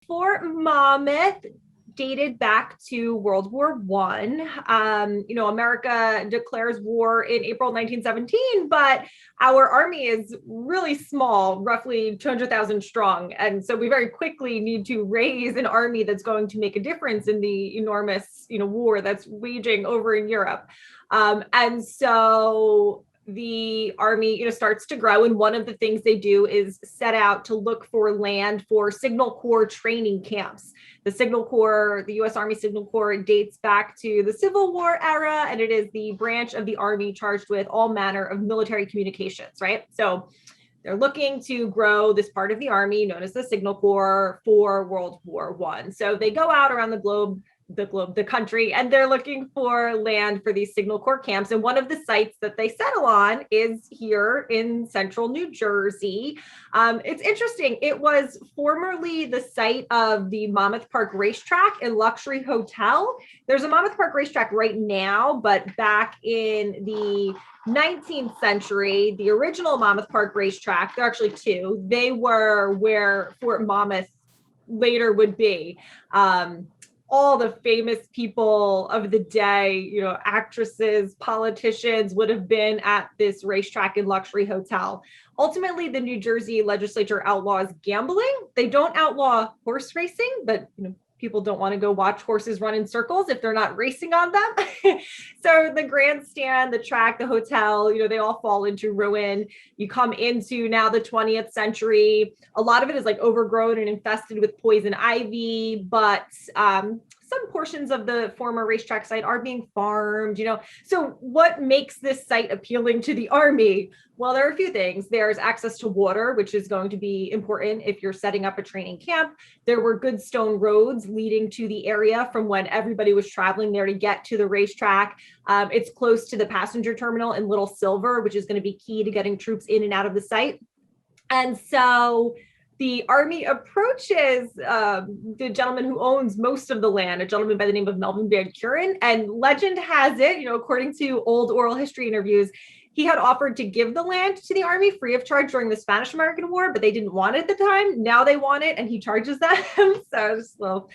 Fort Monmouth dated back to World War One. America declares war in April 1917, but our army is really small, roughly 200,000 strong. And so we very quickly need to raise an army that's going to make a difference in the enormous, war that's waging over in Europe. And so the army, starts to grow. And one of the things they do is set out to look for land for Signal Corps training camps. The Signal Corps, the U.S. Army Signal Corps, dates back to the Civil War era, and it is the branch of the Army charged with all manner of military communications, right? So they're looking to grow this part of the Army known as the Signal Corps for World War I. So they go out around the country, and they're looking for land for these Signal Corps camps. And one of the sites that they settle on is here in central New Jersey. It's interesting. It was formerly the site of the Monmouth Park Racetrack and Luxury Hotel. There's a Monmouth Park Racetrack right now, but back in the 19th century, the original Monmouth Park Racetrack, there are actually two, they were where Fort Monmouth later would be. All the famous people of the day, actresses, politicians would have been at this racetrack and luxury hotel. Ultimately, the New Jersey legislature outlaws gambling. They don't outlaw horse racing, but people don't want to go watch horses run in circles if they're not racing on them. So the grandstand, the track, the hotel, they all fall into ruin. You come into now the 20th century. A lot of it is like overgrown and infested with poison ivy, but some portions of the former racetrack site are being farmed, So what makes this site appealing to the Army? Well, there are a few things. There's access to water, which is going to be important if you're setting up a training camp. There were good stone roads leading to the area from when everybody was traveling there to get to the racetrack. It's close to the passenger terminal in Little Silver, which is going to be key to getting troops in and out of the site. And so the Army approaches the gentleman who owns most of the land, a gentleman by the name of Melvin Van Kuren. And legend has it, according to old oral history interviews, he had offered to give the land to the Army free of charge during the Spanish-American War, but they didn't want it at the time. Now they want it, and he charges them. So just a little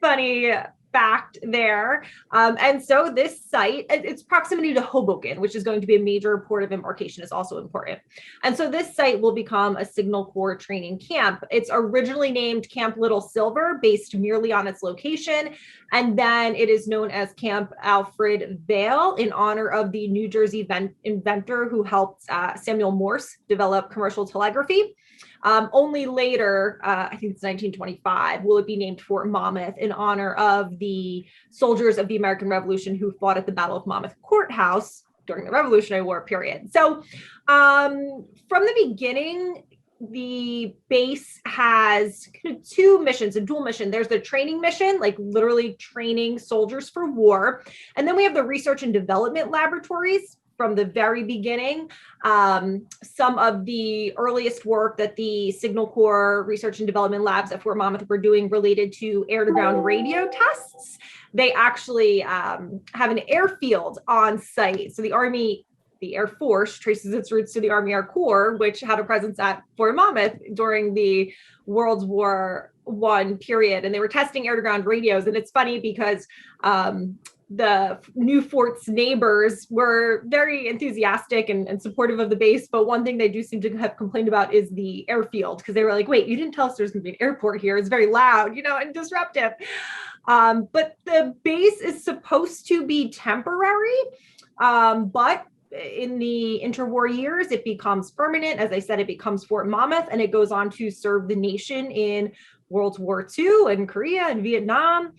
funny fact there. And so this site, its proximity to Hoboken, which is going to be a major port of embarkation, is also important. And so this site will become a Signal Corps training camp. It's originally named Camp Little Silver, based merely on its location. And then it is known as Camp Alfred Vail in honor of the New Jersey inventor who helped Samuel Morse develop commercial telegraphy. Only later, I think it's 1925, will it be named Fort Monmouth in honor of the soldiers of the American Revolution who fought at the Battle of Monmouth Courthouse during the Revolutionary War period. So from the beginning, the base has kind of two missions, a dual mission. There's the training mission, like literally training soldiers for war. And then we have the research and development laboratories. From the very beginning, some of the earliest work that the Signal Corps Research and Development Labs at Fort Monmouth were doing related to air-to-ground radio tests. They actually have an airfield on site. So the Army, the Air Force, traces its roots to the Army Air Corps, which had a presence at Fort Monmouth during the World War I period. And they were testing air-to-ground radios. And it's funny because the new fort's neighbors were very enthusiastic and supportive of the base. But one thing they do seem to have complained about is the airfield, because they were like, wait, you didn't tell us there's going to be an airport here. It's very loud, and disruptive. But the base is supposed to be temporary, but in the interwar years, it becomes permanent. As I said, it becomes Fort Monmouth, and it goes on to serve the nation in World War II and Korea and Vietnam.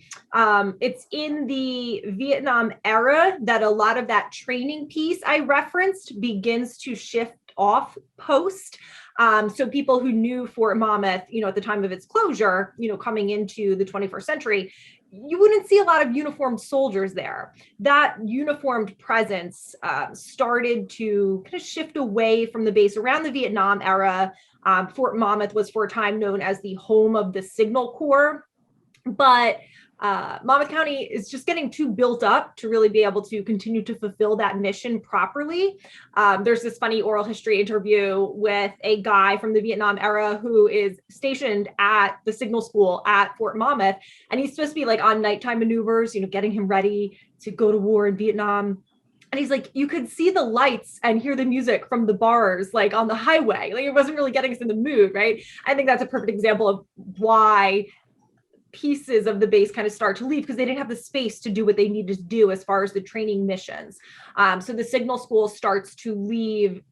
It's in the Vietnam era that a lot of that training piece I referenced begins to shift off post. So people who knew Fort Monmouth, at the time of its closure, coming into the 21st century, you wouldn't see a lot of uniformed soldiers there. That uniformed presence started to kind of shift away from the base around the Vietnam era. Fort Monmouth was for a time known as the home of the Signal Corps, but Monmouth County is just getting too built up to really be able to continue to fulfill that mission properly. There's this funny oral history interview with a guy from the Vietnam era who is stationed at the signal school at Fort Monmouth, and he's supposed to be like on nighttime maneuvers, getting him ready to go to war in Vietnam. And he's like, you could see the lights and hear the music from the bars, like on the highway. Like it wasn't really getting us in the mood, right? I think that's a perfect example of why pieces of the base kind of start to leave, because they didn't have the space to do what they needed to do as far as the training missions. So the signal school starts to leave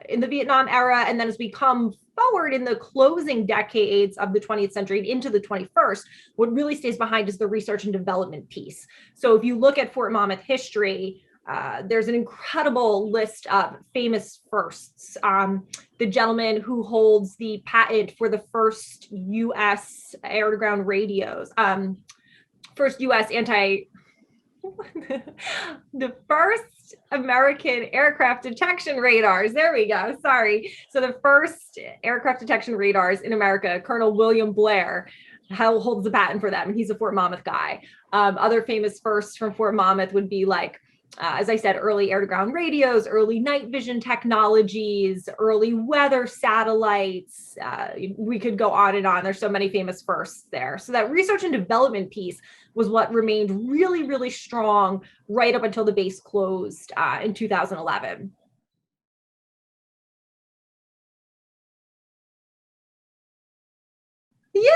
in the Vietnam era. And then as we come forward in the closing decades of the 20th century and into the 21st, what really stays behind is the research and development piece. So if you look at Fort Monmouth history, there's an incredible list of famous firsts. The gentleman who holds the patent for the first U.S. air-to-ground radios, first U.S. the first American aircraft detection radars. There we go. Sorry. So the first aircraft detection radars in America, Colonel William Blair, holds the patent for them. He's a Fort Monmouth guy. Other famous firsts from Fort Monmouth would be like, as I said, early air-to-ground radios, early night vision technologies, early weather satellites. We could go on and on. There's so many famous firsts there. So that research and development piece was what remained really, really strong right up until the base closed in 2011. Yeah,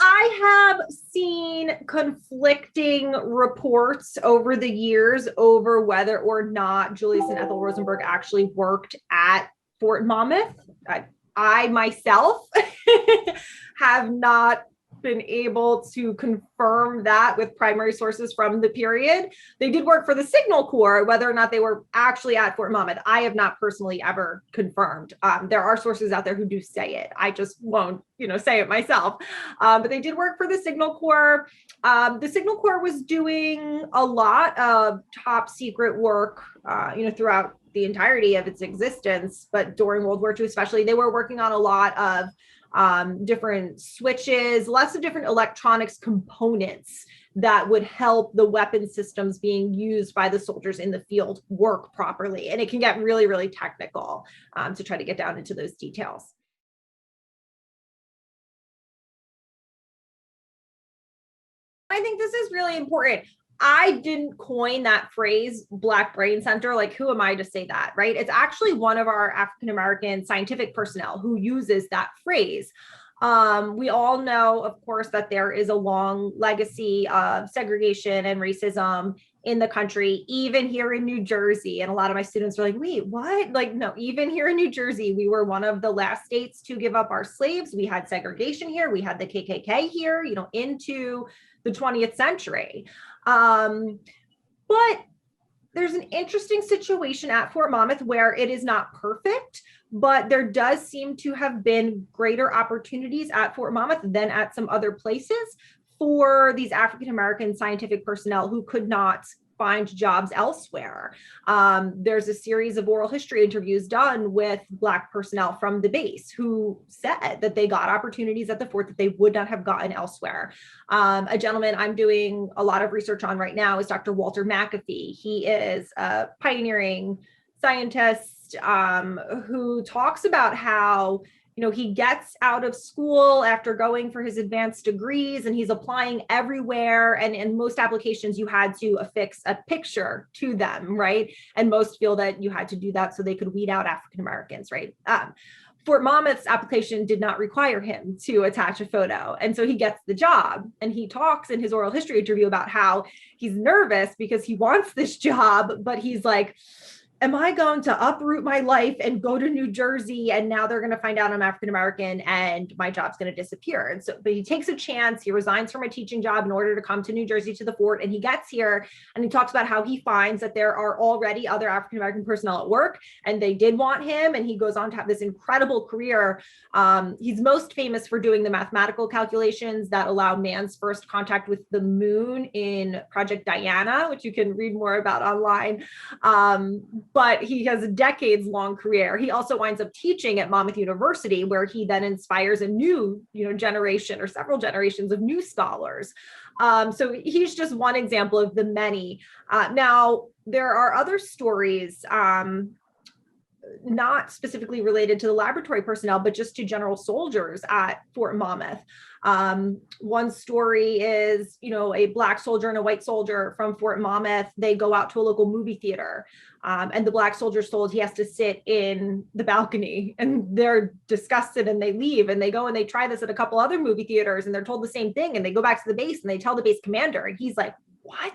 I have seen conflicting reports over the years over whether or not Julius and Ethel Rosenberg actually worked at Fort Monmouth. I myself have not been able to confirm that with primary sources from the period. They did work for the Signal Corps. Whether or not they were actually at Fort Monmouth, I have not personally ever confirmed. There are sources out there who do say it. I just won't, say it myself. But they did work for the Signal Corps. The Signal Corps was doing a lot of top secret work, throughout the entirety of its existence. But during World War II, especially, they were working on a lot of different switches, lots of different electronics components that would help the weapon systems being used by the soldiers in the field work properly. And it can get really, really technical to try to get down into those details. I think this is really important. I didn't coin that phrase, Black Brain Center. Like, who am I to say that, right? It's actually one of our African-American scientific personnel who uses that phrase. We all know, of course, that there is a long legacy of segregation and racism in the country, even here in New Jersey. And a lot of my students are like, wait, what? Like, no, even here in New Jersey, we were one of the last states to give up our slaves. We had segregation here. We had the KKK here, into the 20th century. But there's an interesting situation at Fort Monmouth where it is not perfect, but there does seem to have been greater opportunities at Fort Monmouth than at some other places for these African-American scientific personnel who could not find jobs elsewhere. There's a series of oral history interviews done with Black personnel from the base who said that they got opportunities at the fort that they would not have gotten elsewhere. A gentleman I'm doing a lot of research on right now is Dr. Walter Mcafee. He is a pioneering scientist who talks about how he gets out of school after going for his advanced degrees and he's applying everywhere. And in most applications, you had to affix a picture to them, right? And most feel that you had to do that so they could weed out African-Americans, right? Fort Monmouth's application did not require him to attach a photo. And so he gets the job, and he talks in his oral history interview about how he's nervous because he wants this job, but he's like, am I going to uproot my life and go to New Jersey? And now they're going to find out I'm African-American and my job's going to disappear. And so, but he takes a chance. He resigns from a teaching job in order to come to New Jersey to the fort. And he gets here and he talks about how he finds that there are already other African-American personnel at work and they did want him. And he goes on to have this incredible career. He's most famous for doing the mathematical calculations that allow man's first contact with the moon in Project Diana, which you can read more about online. But he has a decades-long career. He also winds up teaching at Monmouth University, where he then inspires a new, generation or several generations of new scholars. So he's just one example of the many. Now, there are other stories, not specifically related to the laboratory personnel, but just to general soldiers at Fort Monmouth. One story is, a Black soldier and a white soldier from Fort Monmouth, they go out to a local movie theater. And the Black soldier's told he has to sit in the balcony, and they're disgusted and they leave, and they go and they try this at a couple other movie theaters and they're told the same thing, and they go back to the base and they tell the base commander, and he's like, what?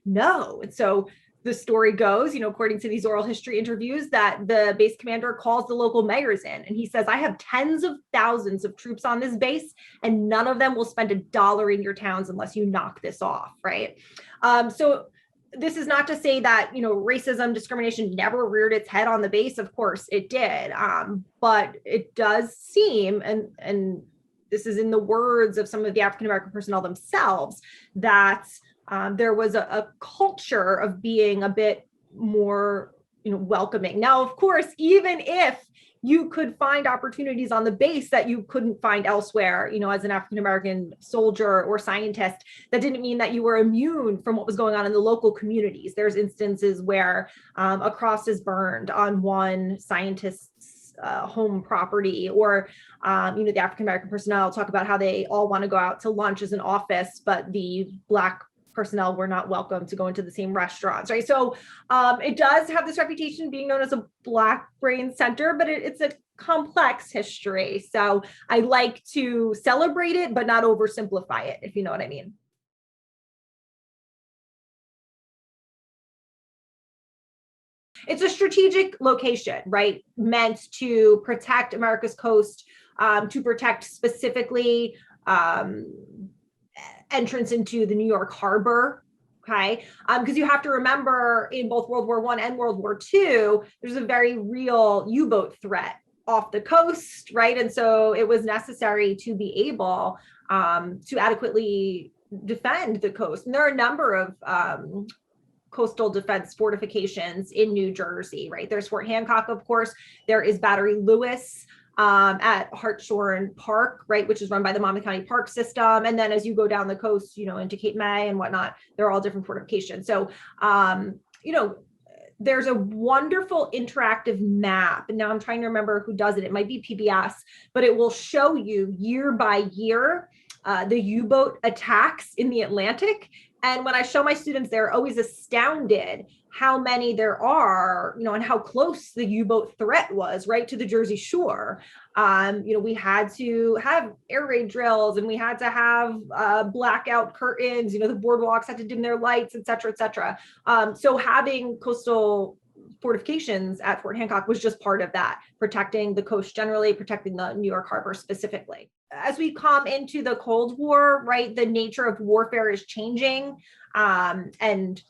No. And so the story goes, according to these oral history interviews, that the base commander calls the local mayors in and he says, I have tens of thousands of troops on this base and none of them will spend $1 in your towns unless you knock this off, right? So this is not to say that, racism, discrimination never reared its head on the base. Of course it did. But it does seem, and this is in the words of some of the African-American personnel themselves, that there was a culture of being a bit more, welcoming. Now, of course, even if you could find opportunities on the base that you couldn't find elsewhere, as an African-American soldier or scientist, that didn't mean that you were immune from what was going on in the local communities. There's instances where a cross is burned on one scientist's home property, or the African-American personnel talk about how they all want to go out to lunch as an office, but the Black personnel were not welcome to go into the same restaurants, right? So it does have this reputation being known as a Black brain center, but it's a complex history. So I like to celebrate it, but not oversimplify it, if you know what I mean. It's a strategic location, right? Meant to protect America's coast, to protect specifically entrance into the New York harbor, okay? Because you have to remember, in both World War I and World War II, there's a very real U-boat threat off the coast, right? And so it was necessary to be able to adequately defend the coast. And there are a number of coastal defense fortifications in New Jersey, right? There's Fort Hancock, of course. There is Battery Lewis at Hartshorn Park, right, which is run by the Monmouth County Park System. And then as you go down the coast, into Cape May and whatnot, they're all different fortifications. So, there's a wonderful interactive map. And now I'm trying to remember who does it. It might be PBS, but it will show you year by year the U-boat attacks in the Atlantic. And when I show my students, they're always astounded how many there are, and how close the U-boat threat was, right, to the Jersey shore. We had to have air raid drills, and we had to have blackout curtains, the boardwalks had to dim their lights, et cetera, et cetera. So having coastal fortifications at Fort Hancock was just part of that, protecting the coast generally, protecting the New York harbor specifically. As we come into the Cold War, right, the nature of warfare is changing, and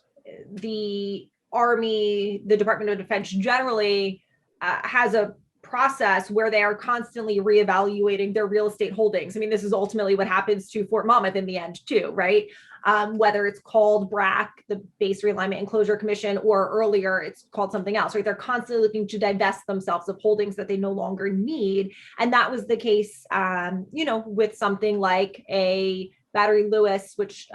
the Army, the Department of Defense generally has a process where they are constantly reevaluating their real estate holdings. I mean, this is ultimately what happens to Fort Monmouth in the end too, right? Whether it's called BRAC, the Base Realignment and Closure Commission, or earlier it's called something else, right? They're constantly looking to divest themselves of holdings that they no longer need. And that was the case, with something like a Battery Lewis, which,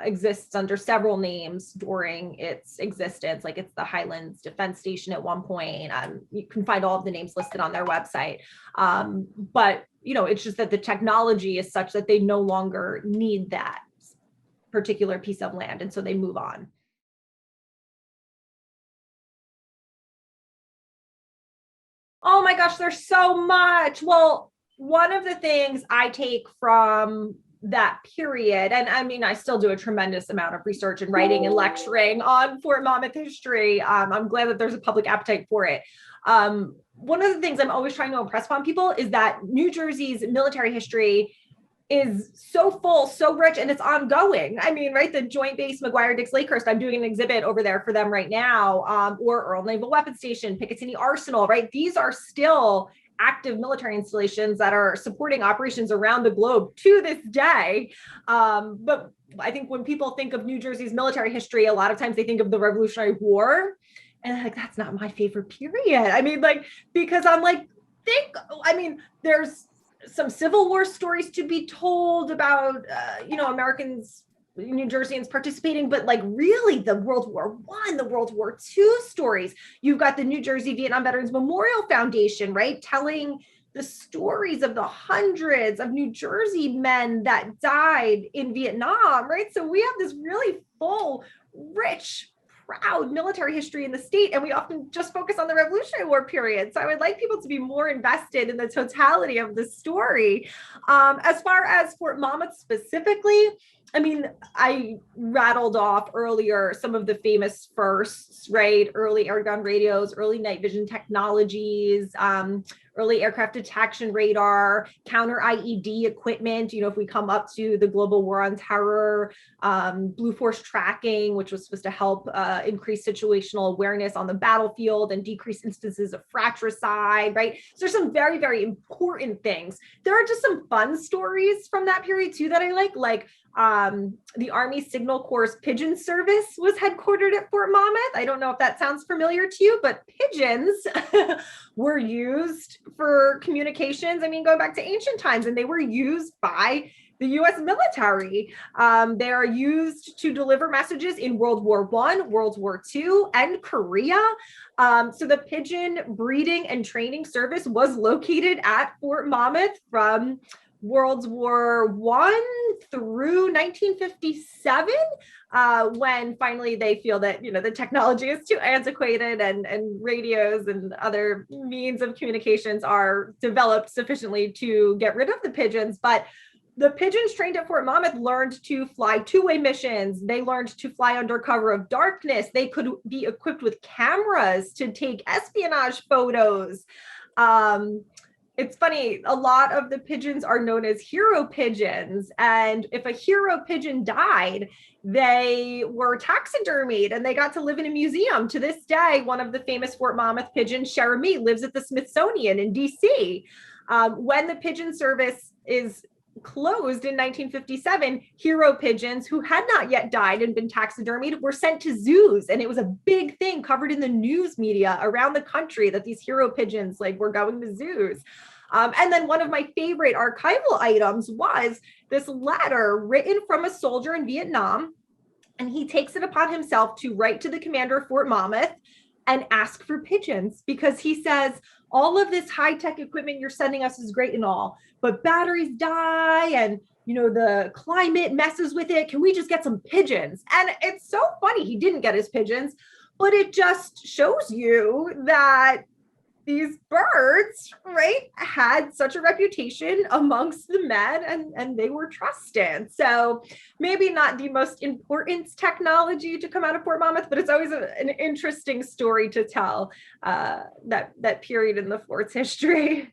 exists under several names during its existence. Like it's the Highlands Defense Station at one point. You can find all of the names listed on their website. But, it's just that the technology is such that they no longer need that particular piece of land. And so they move on. Oh my gosh, there's so much. Well, one of the things I take from that period, and I mean, I still do a tremendous amount of research and writing and lecturing on Fort Monmouth history. I'm glad that there's a public appetite for it. One of the things I'm always trying to impress upon people is that New Jersey's military history is so full, so rich, and it's ongoing. I mean, right, the Joint Base McGuire-Dix Lakehurst, I'm doing an exhibit over there for them right now, or Earl Naval Weapons Station, Picatinny Arsenal, right? These are still active military installations that are supporting operations around the globe to this day. But I think when people think of New Jersey's military history, a lot of times they think of the Revolutionary War. And like, that's not my favorite period. I mean, because I'm like, there's some Civil War stories to be told about, Americans, New Jerseyans participating, but like really the World War I, the World War II stories. You've got the New Jersey Vietnam Veterans Memorial Foundation, right? Telling the stories of the hundreds of New Jersey men that died in Vietnam, right? So we have this really full, rich, proud military history in the state, and we often just focus on the Revolutionary War period. So I would like people to be more invested in the totality of the story. As far as Fort Monmouth specifically, I mean, I rattled off earlier some of the famous firsts, right? Early airgun radios, early night vision technologies, early aircraft detection radar, counter IED equipment. If we come up to the global war on terror, Blue Force tracking, which was supposed to help increase situational awareness on the battlefield and decrease instances of fratricide, right? So there's some very, very important things. There are just some fun stories from that period too that I like the Army Signal Corps Pigeon Service was headquartered at Fort Monmouth. I don't know if that sounds familiar to you, but pigeons were used for communications. I mean, going back to ancient times, and they were used by the U.S. military. They are used to deliver messages in World War I, World War II, and Korea. So the pigeon breeding and training service was located at Fort Monmouth from World War I through 1957, when finally they feel that, the technology is too antiquated and radios and other means of communications are developed sufficiently to get rid of the pigeons. But the pigeons trained at Fort Monmouth learned to fly two-way missions. They learned to fly under cover of darkness. They could be equipped with cameras to take espionage photos. It's funny, a lot of the pigeons are known as hero pigeons. And if a hero pigeon died, they were taxidermied and they got to live in a museum. To this day, one of the famous Fort Monmouth pigeons, Cherami, lives at the Smithsonian in DC. When the pigeon service is closed in 1957, hero pigeons who had not yet died and been taxidermied were sent to zoos, and it was a big thing covered in the news media around the country that these hero pigeons were going to zoos. And then one of my favorite archival items was this letter written from a soldier in Vietnam, and he takes it upon himself to write to the commander of Fort Monmouth and ask for pigeons, because he says, all of this high-tech equipment you're sending us is great and all, but batteries die and the climate messes with it. Can we just get some pigeons? And it's so funny he didn't get his pigeons, but it just shows you that these birds, right, had such a reputation amongst the men, and they were trusted. So maybe not the most important technology to come out of Fort Monmouth, but it's always an interesting story to tell, that period in the fort's history.